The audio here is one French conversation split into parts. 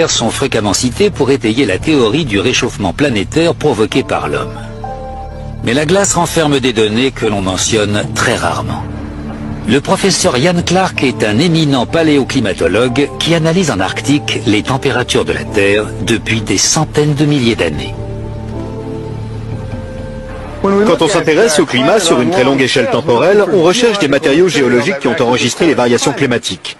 Sont fréquemment cités pour étayer la théorie du réchauffement planétaire provoqué par l'homme. Mais la glace renferme des données que l'on mentionne très rarement. Le professeur Ian Clark est un éminent paléoclimatologue qui analyse en Arctique les températures de la Terre depuis des centaines de milliers d'années. Quand on s'intéresse au climat sur une très longue échelle temporelle, on recherche des matériaux géologiques qui ont enregistré les variations climatiques.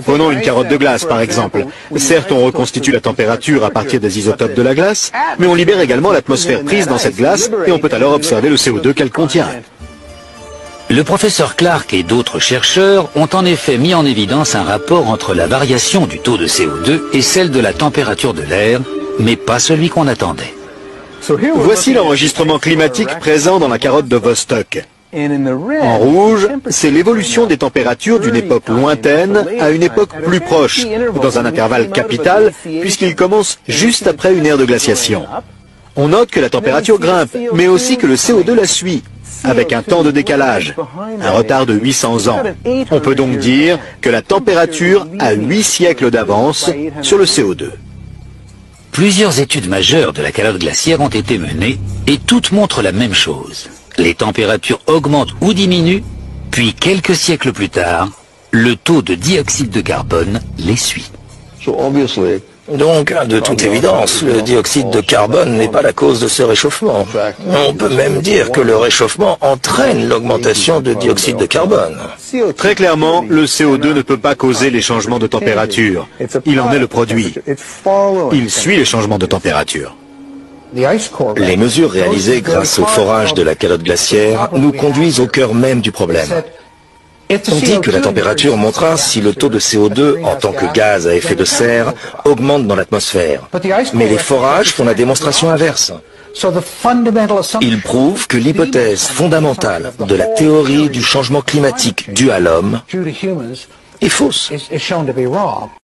Prenons une carotte de glace par exemple. Certes, on reconstitue la température à partir des isotopes de la glace, mais on libère également l'atmosphère prise dans cette glace et on peut alors observer le CO2 qu'elle contient. Le professeur Clark et d'autres chercheurs ont en effet mis en évidence un rapport entre la variation du taux de CO2 et celle de la température de l'air, mais pas celui qu'on attendait. Voici l'enregistrement climatique présent dans la carotte de Vostok. En rouge, c'est l'évolution des températures d'une époque lointaine à une époque plus proche, dans un intervalle capital, puisqu'il commence juste après une ère de glaciation. On note que la température grimpe, mais aussi que le CO2 la suit, avec un temps de décalage, un retard de 800 ans. On peut donc dire que la température a 8 siècles d'avance sur le CO2. Plusieurs études majeures de la calotte glaciaire ont été menées et toutes montrent la même chose. Les températures augmentent ou diminuent, puis quelques siècles plus tard, le taux de dioxyde de carbone les suit. Donc, de toute évidence, le dioxyde de carbone n'est pas la cause de ce réchauffement. On peut même dire que le réchauffement entraîne l'augmentation de dioxyde de carbone. Très clairement, le CO2 ne peut pas causer les changements de température. Il en est le produit. Il suit les changements de température. Les mesures réalisées grâce au forage de la calotte glaciaire nous conduisent au cœur même du problème. On dit que la température montrera si le taux de CO2 en tant que gaz à effet de serre augmente dans l'atmosphère. Mais les forages font la démonstration inverse. Ils prouvent que l'hypothèse fondamentale de la théorie du changement climatique dû à l'homme est fausse.